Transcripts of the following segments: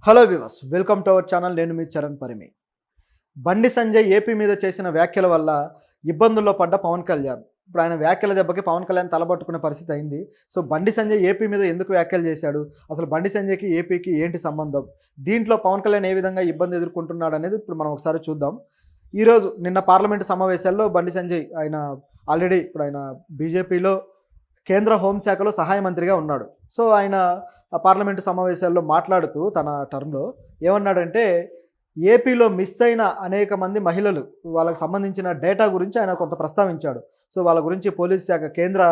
Hello viewers, welcome to our channel. నేను మీ Charan Parimi. Bandi Sanjay AP మీద చేసిన వ్యాఖ్యల వల్ల ఇబ్బందుల్లో పడ్డ పవన్ కళ్యాణ్. ఇప్పుడు ఆయన వ్యాఖ్యల దెబ్బకి పవన్ కళ్యాణ్ తలబట్టుకునే పరిస్థితి అయింది. సో బండి సంజయ్ ఏపీ మీద ఎందుకు వ్యాఖ్యలు చేశాడు, అసలు బండి సంజయ్కి ఏపీకి ఏంటి సంబంధం, దీంట్లో పవన్ కళ్యాణ్ ఏ విధంగా ఇబ్బంది ఎదుర్కొంటున్నాడు అనేది ఇప్పుడు మనం ఒకసారి చూద్దాం. ఈరోజు నిన్న పార్లమెంటు సమావేశాల్లో బండి సంజయ్ ఆయన ఆల్రెడీ ఇప్పుడు ఆయన బీజేపీలో కేంద్ర హోంశాఖలో సహాయ మంత్రిగా ఉన్నాడు. సో ఆయన పార్లమెంటు సమావేశాల్లో మాట్లాడుతూ తన టర్మ్లో ఏమన్నాడంటే, ఏపీలో మిస్ అయిన అనేక మంది మహిళలు వాళ్ళకి సంబంధించిన డేటా గురించి ఆయన కొంత ప్రస్తావించాడు. సో వాళ్ళ గురించి కేంద్ర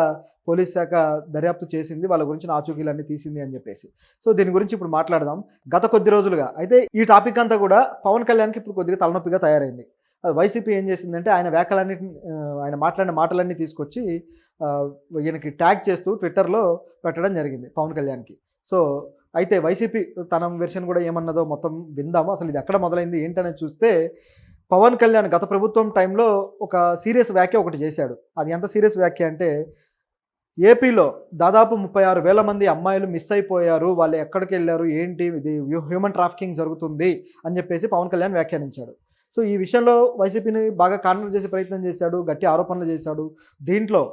పోలీస్ శాఖ దర్యాప్తు చేసింది, వాళ్ళ గురించి ఆచూకీలన్నీ తీసింది అని చెప్పేసి. సో దీని గురించి ఇప్పుడు మాట్లాడదాం. గత కొద్ది రోజులుగా అయితే ఈ టాపిక్ అంతా కూడా పవన్ కళ్యాణ్కి ఇప్పుడు కొద్దిగా తలనొప్పిగా తయారైంది. వైసీపీ ఏం చేసిందంటే ఆయన వ్యాఖ్యలన్నింటినీ ఆయన మాట్లాడిన మాటలన్నీ తీసుకొచ్చి ఈయనకి ట్యాగ్ చేస్తూ ట్విట్టర్లో పెట్టడం జరిగింది పవన్ కళ్యాణ్కి. సో అయితే వైసీపీ తన వెర్షన్ కూడా ఏమన్నదో మొత్తం విందాము. అసలు ఇది ఎక్కడ మొదలైంది ఏంటనేది చూస్తే, పవన్ కళ్యాణ్ గత ప్రభుత్వం టైంలో ఒక సీరియస్ వ్యాఖ్య ఒకటి చేశాడు. అది ఎంత సీరియస్ వ్యాఖ్య అంటే, ఏపీలో దాదాపు 36,000 మంది అమ్మాయిలు మిస్ అయిపోయారు, వాళ్ళు ఎక్కడికి వెళ్ళారు, ఏంటి ఇది హ్యూమన్ ట్రాఫికింగ్ జరుగుతుంది అని చెప్పేసి పవన్ కళ్యాణ్ వ్యాఖ్యానించాడు. సో ఈ విషయంలో వైసీపీని బాగా కార్నర్ చేసే ప్రయత్నం చేశాడు, గట్టి ఆరోపణలు చేశాడు. దీంట్లో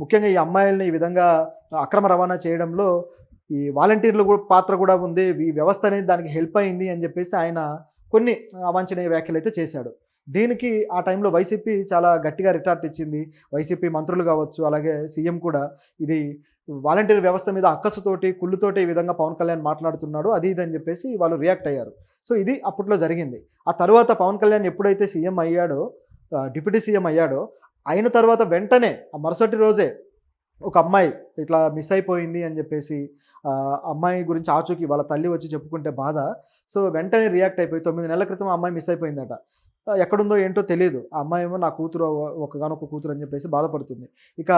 ముఖ్యంగా ఈ అమ్మాయిల్ని ఈ విధంగా అక్రమ రవాణా చేయడంలో ఈ వాలంటీర్లు కూడా పాత్ర కూడా ఉంది, ఈ వ్యవస్థ అనేది దానికి హెల్ప్ అయింది అని చెప్పేసి ఆయన కొన్ని అవాంఛనీయ వ్యాఖ్యలు అయితే చేశాడు. దీనికి ఆ టైంలో వైసీపీ చాలా గట్టిగా రిటార్ట్ ఇచ్చింది. వైసీపీ మంత్రులు కావచ్చు, అలాగే సీఎం కూడా ఇది వాలంటీర్ వ్యవస్థ మీద అక్కసుతోటి కుళ్ళుతోటి ఈ విధంగా పవన్ కళ్యాణ్ మాట్లాడుతున్నాడు, అది ఇది అని చెప్పేసి వాళ్ళు రియాక్ట్ అయ్యారు. సో ఇది అప్పట్లో జరిగింది. ఆ తర్వాత పవన్ కళ్యాణ్ ఎప్పుడైతే సీఎం అయ్యాడో, డిప్యూటీ సీఎం అయ్యాడో, అయిన తర్వాత వెంటనే ఆ మరుసటి రోజే ఒక అమ్మాయి ఇట్లా మిస్ అయిపోయింది అని చెప్పేసి అమ్మాయి గురించి ఆచూకీ వాళ్ళ తల్లి వచ్చి చెప్పుకుంటే బాధ. సో వెంటనే రియాక్ట్ అయిపోయి 9 నెలల క్రితం ఆ అమ్మాయి మిస్ అయిపోయిందట. ఎక్కడుందో ఏంటో తెలియదు. ఆ అమ్మాయి ఏమో నా కూతురు, ఒకగానొక కూతురు అని చెప్పేసి బాధపడుతుంది. ఇక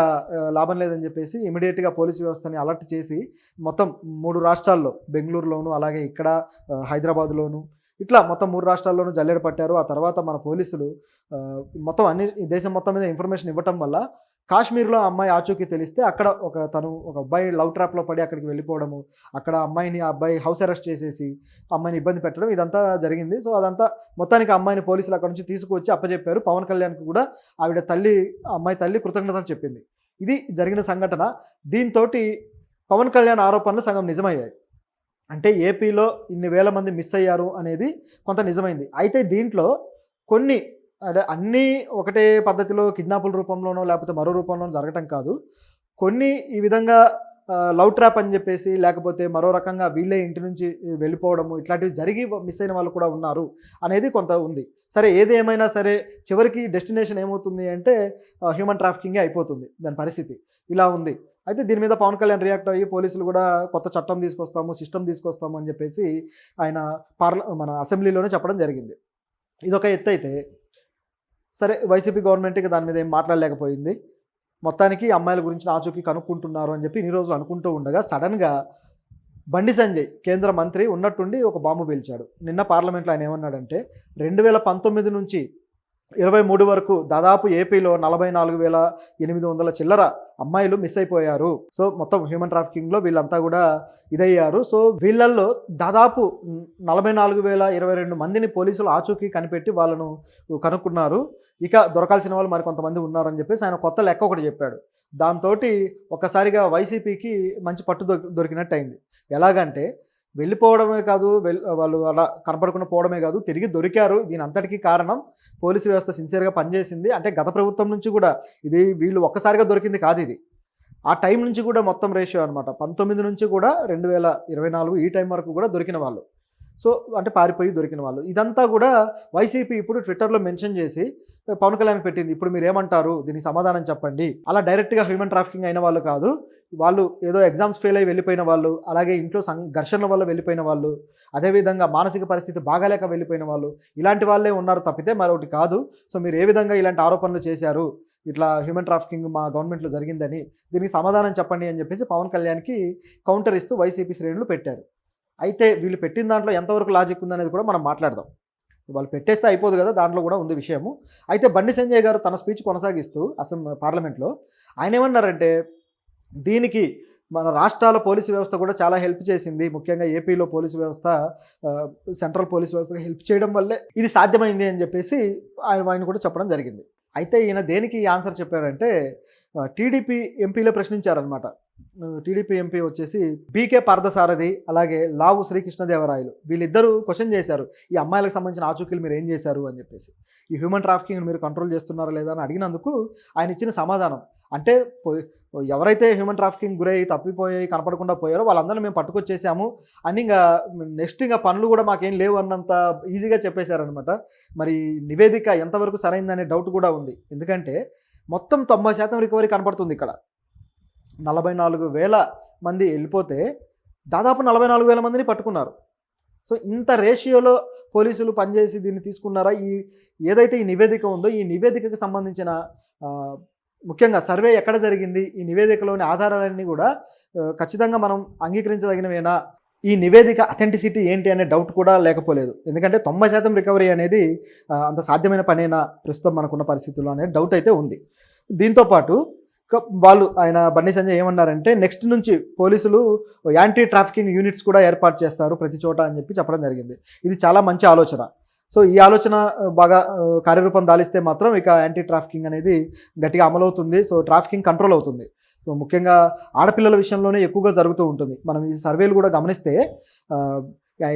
లాభం లేదని చెప్పేసి ఇమీడియట్గా పోలీసు వ్యవస్థని అలర్ట్ చేసి మొత్తం 3 రాష్ట్రాల్లో, బెంగళూరులోను అలాగే ఇక్కడ హైదరాబాద్లోను, ఇట్లా మొత్తం 3 రాష్ట్రాల్లోనూ జల్లెడ పట్టారు. ఆ తర్వాత మన పోలీసులు మొత్తం దేశం మొత్తం మీద ఇన్ఫర్మేషన్ ఇవ్వటం వల్ల కాశ్మీర్లో అమ్మాయి ఆచూకీ తెలిస్తే అక్కడ ఒక అబ్బాయి లవ్ ట్రాప్లో పడి అక్కడికి వెళ్ళిపోవడము, అక్కడ ఆ అబ్బాయి హౌస్ అరెస్ట్ చేసేసి అమ్మాయిని ఇబ్బంది పెట్టడం, ఇదంతా జరిగింది. సో అదంతా మొత్తానికి అమ్మాయిని పోలీసులు అక్కడ నుంచి తీసుకువచ్చి అప్పచెప్పారు. పవన్ కళ్యాణ్కి కూడా అమ్మాయి తల్లి కృతజ్ఞతలు చెప్పింది. ఇది జరిగిన సంఘటన. దీంతో పవన్ కళ్యాణ్ ఆరోపణలు సగం నిజమయ్యాయి. అంటే ఏపీలో ఇన్ని వేల మంది మిస్ అయ్యారు అనేది కొంత నిజమైంది. అయితే దీంట్లో కొన్ని అన్నీ ఒకటే పద్ధతిలో కిడ్నాపుల రూపంలోనో లేకపోతే మరో రూపంలోనో జరగటం కాదు. కొన్ని ఈ విధంగా లవ్ ట్రాప్ అని చెప్పేసి, లేకపోతే మరో రకంగా వీళ్ళే ఇంటి నుంచి వెళ్ళిపోవడము, ఇట్లాంటివి జరిగి మిస్ అయిన వాళ్ళు కూడా ఉన్నారు అనేది కొంత ఉంది. సరే, ఏది ఏమైనా సరే చివరికి డెస్టినేషన్ ఏమవుతుంది అంటే హ్యూమన్ ట్రాఫికింగే అయిపోతుంది దాని పరిస్థితి. ఇలా ఉంది. అయితే దీని మీద పవన్ కళ్యాణ్ రియాక్ట్ అయ్యి పోలీసులు కూడా కొత్త చట్టం తీసుకొస్తాము, సిస్టమ్ తీసుకొస్తాము అని చెప్పేసి ఆయన మన అసెంబ్లీలోనే చెప్పడం జరిగింది. ఇదొక ఎత్తు అయితే, సరే వైసీపీ గవర్నమెంట్కి దాని మీద ఏం మాట్లాడలేకపోయింది. మొత్తానికి అమ్మాయిల గురించి ఆచూకీ కనుక్కుంటున్నారు అని చెప్పి ఇన్ని రోజులు అనుకుంటూ ఉండగా సడన్గా బండి సంజయ్ కేంద్ర మంత్రి ఉన్నట్టుండి ఒక బాంబు పేల్చాడు. నిన్న పార్లమెంట్లో ఆయన ఏమన్నాడంటే, 2019 నుంచి 23 వరకు దాదాపు ఏపీలో 44,800 చిల్లర అమ్మాయిలు మిస్ అయిపోయారు. సో మొత్తం హ్యూమన్ ట్రాఫికింగ్లో వీళ్ళంతా కూడా ఇదయ్యారు. సో వీళ్ళల్లో దాదాపు 44,022 మందిని పోలీసులు ఆచూకీ కనిపెట్టి వాళ్ళను కనుక్కున్నారు. ఇక దొరకాల్సిన వాళ్ళు మరి కొంతమంది ఉన్నారని చెప్పేసి ఆయన కొత్త లెక్క ఒకటి చెప్పాడు. దాంతో ఒక్కసారిగా వైసీపీకి మంచి పట్టు దొరికినట్టు అయింది. ఎలాగంటే, వెళ్ళిపోవడమే కాదు, వాళ్ళు అలా కనపడకుండా పోవడమే కాదు, తిరిగి దొరికారు. దీని అంతటికీ కారణం పోలీసు వ్యవస్థ సిన్సియర్గా పనిచేసింది. అంటే గత ప్రభుత్వం నుంచి కూడా ఇది వీళ్ళు ఒక్కసారిగా దొరికింది కాదు, ఇది ఆ టైం నుంచి కూడా మొత్తం రేషియో అనమాట. 19 నుంచి కూడా 2024 ఈ టైం వరకు కూడా దొరికిన వాళ్ళు. సో అంటే పారిపోయి దొరికిన వాళ్ళు. ఇదంతా కూడా వైసీపీ ఇప్పుడు ట్విట్టర్లో మెన్షన్ చేసి పవన్ కళ్యాణ్ పెట్టింది. ఇప్పుడు మీరు ఏమంటారు, దీనికి సమాధానం చెప్పండి. అలా డైరెక్ట్గా హ్యూమన్ ట్రాఫికింగ్ అయిన వాళ్ళు కాదు, వాళ్ళు ఏదో ఎగ్జామ్స్ ఫెయిల్ అయ్యి వెళ్ళిపోయిన వాళ్ళు, అలాగే ఇంట్లో ఘర్షణల వల్ల వెళ్ళిపోయిన వాళ్ళు, అదేవిధంగా మానసిక పరిస్థితి బాగాలేక వెళ్ళిపోయిన వాళ్ళు, ఇలాంటి వాళ్ళే ఉన్నారు తప్పితే మరొకటి కాదు. సో మీరు ఏ విధంగా ఇలాంటి ఆరోపణలు చేశారు, ఇట్లా హ్యూమన్ ట్రాఫికింగ్ మా గవర్నమెంట్లో జరిగిందని, దీనికి సమాధానం చెప్పండి అని చెప్పేసి పవన్ కళ్యాణ్కి కౌంటర్ ఇస్తూ వైసీపీ శ్రేణులు పెట్టారు. అయితే వీళ్ళు పెట్టిన దాంట్లో ఎంతవరకు లాజిక్ ఉందనేది కూడా మనం మాట్లాడదాం. వాళ్ళు పెట్టేస్తే అయిపోదు కదా, దాంట్లో కూడా ఉంది విషయము. అయితే బండి సంజయ్ గారు తన స్పీచ్ కొనసాగిస్తూ పార్లమెంట్లో ఆయన ఏమన్నారంటే, దీనికి మన రాష్ట్రాల పోలీసు వ్యవస్థ కూడా చాలా హెల్ప్ చేసింది. ముఖ్యంగా ఏపీలో పోలీసు వ్యవస్థ సెంట్రల్ పోలీస్ వ్యవస్థకి హెల్ప్ చేయడం వల్లే ఇది సాధ్యమైంది అని చెప్పేసి ఆయన కూడా చెప్పడం జరిగింది. అయితే ఈయన దేనికి ఆన్సర్ చెప్పారంటే టీడీపీ ఎంపీలే ప్రశ్నించారనమాట. టీడీపీ ఎంపీ వచ్చేసి బీకే పార్థసారథి అలాగే లావు శ్రీకృష్ణదేవరాయలు వీళ్ళిద్దరూ క్వశ్చన్ చేశారు, ఈ అమ్మాయిలకు సంబంధించిన ఆచూకీలు మీరు ఏం చేశారు అని చెప్పేసి, ఈ హ్యూమన్ ట్రాఫికింగ్ మీరు కంట్రోల్ చేస్తున్నారా లేదా అని అడిగినందుకు ఆయన ఇచ్చిన సమాధానం అంటే ఎవరైతే హ్యూమన్ ట్రాఫికింగ్ గురై తప్పిపోయి కనపడకుండా పోయారో వాళ్ళందరినీ మేము పట్టుకొచ్చేసాము అని ఇంకా పనులు కూడా మాకేం లేవు అన్నంత ఈజీగా చెప్పేశారనమాట. మరి నివేదిక ఎంతవరకు సరైందనే డౌట్ కూడా ఉంది. ఎందుకంటే మొత్తం 90% రికవరీ కనపడుతుంది ఇక్కడ. 44,000 మంది వెళ్ళిపోతే దాదాపు 44,000 మందిని పట్టుకున్నారు. సో ఇంత రేషియోలో పోలీసులు పనిచేసి దీన్ని తీసుకున్నారా? ఏదైతే ఈ నివేదిక ఉందో ఈ నివేదికకు సంబంధించిన ముఖ్యంగా సర్వే ఎక్కడ జరిగింది, ఈ నివేదికలోని ఆధారాలన్నీ కూడా ఖచ్చితంగా మనం అంగీకరించదగినవేనా, ఈ నివేదిక అథెంటిసిటీ ఏంటి అనే డౌట్ కూడా లేకపోలేదు. ఎందుకంటే 90% రికవరీ అనేది అంత సాధ్యమైన పనేనా ప్రస్తుతం మనకున్న పరిస్థితుల్లో అనే డౌట్ అయితే ఉంది. దీంతోపాటు ఆయన బండి సంజయ్ ఏమన్నారంటే నెక్స్ట్ నుంచి పోలీసులు యాంటీ ట్రాఫికింగ్ యూనిట్స్ కూడా ఏర్పాటు చేస్తారు ప్రతి చోట అని చెప్పడం జరిగింది. ఇది చాలా మంచి ఆలోచన. సో ఈ ఆలోచన బాగా కార్యరూపం దాలిస్తే మాత్రం ఇక యాంటీ ట్రాఫికింగ్ అనేది గట్టిగా అమలవుతుంది. సో ట్రాఫికింగ్ కంట్రోల్ అవుతుంది. సో ముఖ్యంగా ఆడపిల్లల విషయంలోనే ఎక్కువగా జరుగుతూ ఉంటుంది. మనం ఈ సర్వేలు కూడా గమనిస్తే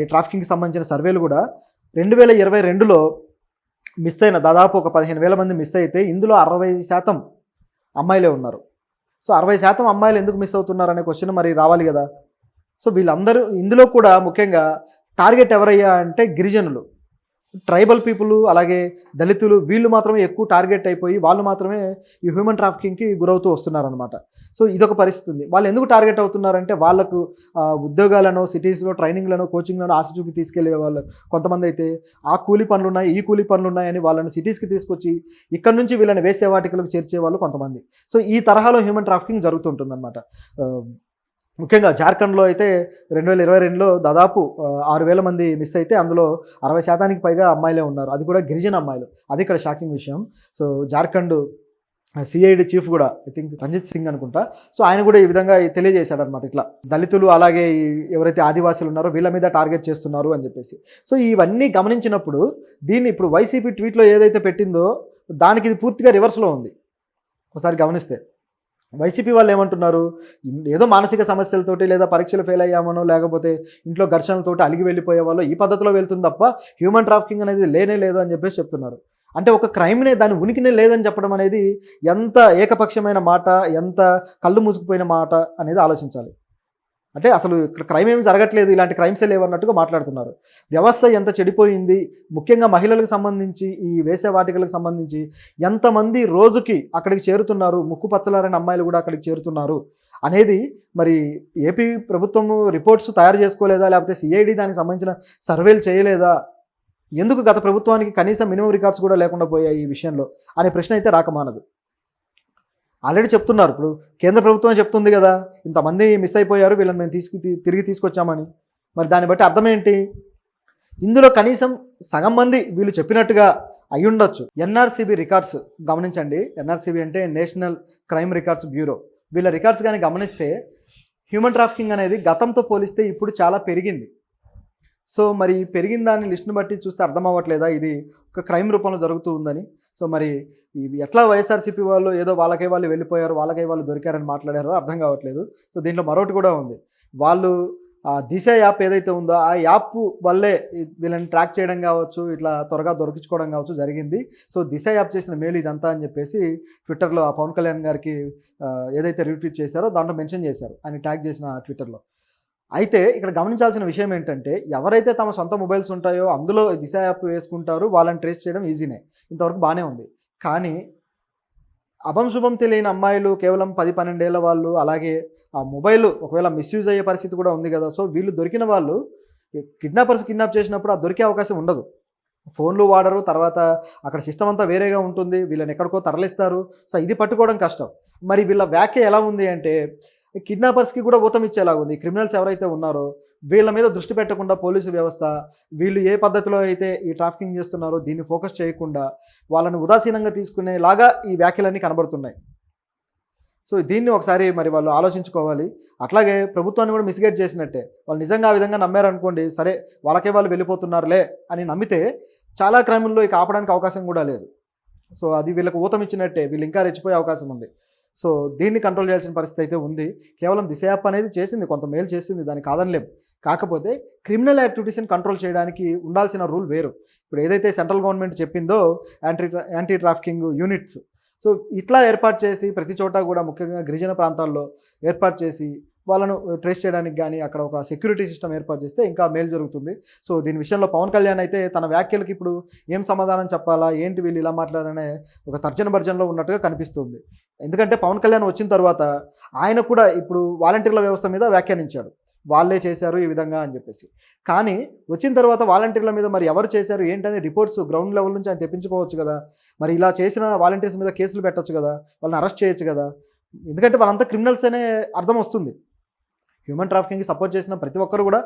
ఈ ట్రాఫికింగ్కి సంబంధించిన సర్వేలు కూడా 2022లో మిస్ అయిన దాదాపు ఒక 15,000 మంది మిస్ అయితే ఇందులో 60% అమ్మాయిలే ఉన్నారు. సో 60% అమ్మాయిలు ఎందుకు మిస్ అవుతున్నారు అనే క్వశ్చన్ మరి రావాలి కదా. సో వీళ్ళందరూ ఇందులో కూడా ముఖ్యంగా టార్గెట్ ఎవరయ్యా అంటే గిరిజనులు, ట్రైబల్ పీపుల్, అలాగే దళితులు, వీళ్ళు మాత్రమే ఎక్కువ టార్గెట్ అయిపోయి వాళ్ళు మాత్రమే ఈ హ్యూమన్ ట్రాఫికింగ్కి గురవుతూ వస్తున్నారనమాట. సో ఇదొక పరిస్థితి ఉంది. వాళ్ళు ఎందుకు టార్గెట్ అవుతున్నారంటే వాళ్ళకు ఉద్యోగాలను, సిటీస్లో ట్రైనింగ్లను, కోచింగ్లను ఆశ చూపి తీసుకెళ్లే వాళ్ళు కొంతమంది అయితే ఆ కూలీ పనులు ఉన్నాయి, ఈ కూలీ పనులు ఉన్నాయని వాళ్ళని సిటీస్కి తీసుకొచ్చి ఇక్కడ నుంచి వీళ్ళని వేసే వాటికలకు చేర్చే వాళ్ళు కొంతమంది. సో ఈ తరహాలో హ్యూమన్ ట్రాఫికింగ్ జరుగుతుంటుందన్నమాట. ముఖ్యంగా జార్ఖండ్లో అయితే 2022లో దాదాపు 6,000 మంది మిస్ అయితే అందులో 60%కి పైగా అమ్మాయిలే ఉన్నారు. అది కూడా గిరిజన అమ్మాయిలు. అది ఇక్కడ షాకింగ్ విషయం. సో జార్ఖండ్ సిఐడి చీఫ్ కూడా ఐ థింక్ రంజిత్ సింగ్ అనుకుంటా. సో ఆయన కూడా ఈ విధంగా తెలియజేశాడనమాట, ఇట్లా దళితులు అలాగే ఎవరైతే ఆదివాసులు ఉన్నారో వీళ్ళ మీద టార్గెట్ చేస్తున్నారు అని చెప్పేసి. సో ఇవన్నీ గమనించినప్పుడు దీన్ని ఇప్పుడు వైసీపీ ట్వీట్లో ఏదైతే పెట్టిందో దానికి ఇది పూర్తిగా రివర్స్లో ఉంది. ఒకసారి గమనిస్తే వైసీపీ వాళ్ళు ఏమంటున్నారు, ఏదో మానసిక సమస్యలతోటి లేదా పరీక్షలు ఫెయిల్ అయ్యామనో లేకపోతే ఇంట్లో ఘర్షణలతోటి అలిగి వెళ్ళిపోయే వాళ్ళు ఈ పద్ధతిలో వెళ్తుంది తప్ప హ్యూమన్ ట్రాఫికింగ్ అనేది లేనే లేదు అని చెప్పేసి చెప్తున్నారు. అంటే ఒక క్రైమ్నే దాని ఉనికినే లేదని చెప్పడం అనేది ఎంత ఏకపక్షమైన మాట, ఎంత కళ్ళు మూసుకుపోయిన మాట అనేది ఆలోచించాలి. అంటే అసలు ఇక్కడ క్రైమ్ ఏమి జరగట్లేదు, ఇలాంటి క్రైమ్సే లేవన్నట్టుగా మాట్లాడుతున్నారు. వ్యవస్థ ఎంత చెడిపోయింది, ముఖ్యంగా మహిళలకు సంబంధించి ఈ వేసే వాటికలకు సంబంధించి ఎంతమంది రోజుకి అక్కడికి చేరుతున్నారు, ముక్కు పచ్చలారని అమ్మాయిలు కూడా అక్కడికి చేరుతున్నారు అనేది మరి ఏపీ ప్రభుత్వము రిపోర్ట్స్ తయారు చేసుకోలేదా, లేకపోతే సిఐడి దానికి సంబంధించిన సర్వేలు చేయలేదా, ఎందుకు గత ప్రభుత్వానికి కనీసం మినిమం రికార్డ్స్ కూడా లేకుండా పోయాయి ఈ విషయంలో అనే ప్రశ్న అయితే రాకమానదు. ఆల్రెడీ చెప్తున్నారు, ఇప్పుడు కేంద్ర ప్రభుత్వం చెప్తుంది కదా ఇంతమంది మిస్ అయిపోయారు వీళ్ళని మేము తిరిగి తీసుకొచ్చామని. మరి దాన్ని బట్టి అర్థం ఏంటి, ఇందులో కనీసం సగం మంది వీళ్ళు చెప్పినట్టుగా అయి ఉండొచ్చు. ఎన్ఆర్సీబీ రికార్డ్స్ గమనించండి. ఎన్ఆర్సీబీ అంటే నేషనల్ క్రైమ్ రికార్డ్స్ బ్యూరో. వీళ్ళ రికార్డ్స్ కానీ గమనిస్తే హ్యూమన్ ట్రాఫికింగ్ అనేది గతంతో పోలిస్తే ఇప్పుడు చాలా పెరిగింది. సో మరి పెరిగిన దాన్ని లిస్ట్ని బట్టి చూస్తే అర్థం అవ్వట్లేదా ఇది ఒక క్రైమ్ రూపంలో జరుగుతూ ఉందని. సో మరి ఇవి ఎట్లా వైఎస్ఆర్సీపీ వాళ్ళు ఏదో వాళ్ళకే వాళ్ళు వెళ్ళిపోయారు, వాళ్ళకే వాళ్ళు దొరికారని మాట్లాడారో అర్థం కావట్లేదు. సో దీంట్లో మరొకటి కూడా ఉంది, వాళ్ళు దిశ యాప్ ఏదైతే ఉందో ఆ యాప్ వల్లే వీళ్ళని ట్రాక్ చేయడం కావచ్చు, ఇట్లా త్వరగా దొరికించుకోవడం కావచ్చు జరిగింది. సో దిశ యాప్ చేసిన మేలు ఇదంతా అని చెప్పేసి ట్విట్టర్లో ఆ పవన్ కళ్యాణ్ గారికి ఏదైతే రీట్వీట్ చేశారో దాంట్లో మెన్షన్ చేశారు ఆయన ట్యాగ్ చేసిన ట్విట్టర్లో. అయితే ఇక్కడ గమనించాల్సిన విషయం ఏంటంటే ఎవరైతే తమ సొంత మొబైల్స్ ఉంటాయో అందులో దిశ యాప్ వేసుకుంటారు, వాళ్ళని ట్రేస్ చేయడం ఈజీనే, ఇంతవరకు బాగానే ఉంది. కానీ అభం శుభం తెలియని అమ్మాయిలు కేవలం 10-12 ఏళ్ళ వాళ్ళు, అలాగే ఆ మొబైల్ ఒకవేళ మిస్యూజ్ అయ్యే పరిస్థితి కూడా ఉంది కదా. సో వీళ్ళు దొరికిన వాళ్ళు కిడ్నాపర్స్ కిడ్నాప్ చేసినప్పుడు ఆ దొరికే అవకాశం ఉండదు. ఫోన్లు వాడరు, తర్వాత అక్కడ సిస్టమ్ అంతా వేరేగా ఉంటుంది, వీళ్ళని ఎక్కడికో తరలిస్తారు. సో ఇది పట్టుకోవడం కష్టం. మరి వీళ్ళ వ్యాఖ్య ఎలా ఉంది అంటే కిడ్నాపర్స్కి కూడా ఊతం ఇచ్చేలాగా ఉంది. క్రిమినల్స్ ఎవరైతే ఉన్నారో వీళ్ళ మీద దృష్టి పెట్టకుండా పోలీసు వ్యవస్థ వీళ్ళు ఏ పద్ధతిలో అయితే ఈ ట్రాఫికింగ్ చేస్తున్నారో దీన్ని ఫోకస్ చేయకుండా వాళ్ళని ఉదాసీనంగా తీసుకునేలాగా ఈ వ్యాఖ్యలన్నీ కనబడుతున్నాయి. సో దీన్ని ఒకసారి మరి వాళ్ళు ఆలోచించుకోవాలి. అట్లాగే ప్రభుత్వాన్ని కూడా మిస్‌గైడ్ చేసినట్టే. వాళ్ళు నిజంగా ఆ విధంగా నమ్మారనుకోండి, సరే వాళ్ళకే వాళ్ళు వెళ్ళిపోతున్నారులే అని నమ్మితే చాలా క్రైముల్లో ఇక ఆపడానికి అవకాశం కూడా లేదు. సో అది వీళ్ళకి ఊతమిచ్చినట్టే. వీళ్ళు ఇంకా రెచ్చిపోయే అవకాశం ఉంది. సో దీన్ని కంట్రోల్ చేయాల్సిన పరిస్థితి అయితే ఉంది. కేవలం దిశ యాప్ అనేది చేసింది, కొంత మేలు చేసింది, దాన్ని కాదనలేం. కాకపోతే క్రిమినల్ యాక్టివిటీస్‌ని కంట్రోల్ చేయడానికి ఉండాల్సిన రూల్ వేరు. ఇప్పుడు ఏదైతే సెంట్రల్ గవర్నమెంట్ చెప్పిందో యాంటీ ట్రాఫికింగ్ యూనిట్స్, సో ఇట్లా ఏర్పాటు చేసి ప్రతి చోట కూడా ముఖ్యంగా గిరిజన ప్రాంతాల్లో ఏర్పాటు చేసి వాళ్ళను ట్రేస్ చేయడానికి గానీ, అక్కడ ఒక సెక్యూరిటీ సిస్టమ్ ఏర్పాటు చేస్తే ఇంకా మేలు జరుగుతుంది. సో దీని విషయంలో పవన్ కళ్యాణ్ అయితే తన వ్యాఖ్యలకి ఇప్పుడు ఏం సమాధానం చెప్పాలా, ఏంటి వీళ్ళు ఇలా మాట్లాడారనే ఒక తర్జన భర్జనలో ఉన్నట్టుగా కనిపిస్తుంది. ఎందుకంటే పవన్ కళ్యాణ్ వచ్చిన తర్వాత ఆయన కూడా ఇప్పుడు వాలంటీర్ల వ్యవస్థ మీద వ్యాఖ్యానించాడు. వాళ్ళే చేశారు ఈ విధంగా అని చెప్పేసి. కానీ వచ్చిన తర్వాత వాలంటీర్ల మీద మరి ఎవరు చేశారు ఏంటనే రిపోర్ట్స్ గ్రౌండ్ లెవెల్ నుంచి ఆయన తెప్పించుకోవచ్చు కదా. మరి ఇలా చేసిన వాలంటీర్స్ మీద కేసులు పెట్టొచ్చు కదా, వాళ్ళని అరెస్ట్ చేయొచ్చు కదా. ఎందుకంటే వాళ్ళంతా క్రిమినల్స్ అనే అర్థం వస్తుంది. హ్యూమన్ ట్రాఫికింగ్‌కి సపోర్ట్ చేసిన ప్రతి ఒక్కరు కూడా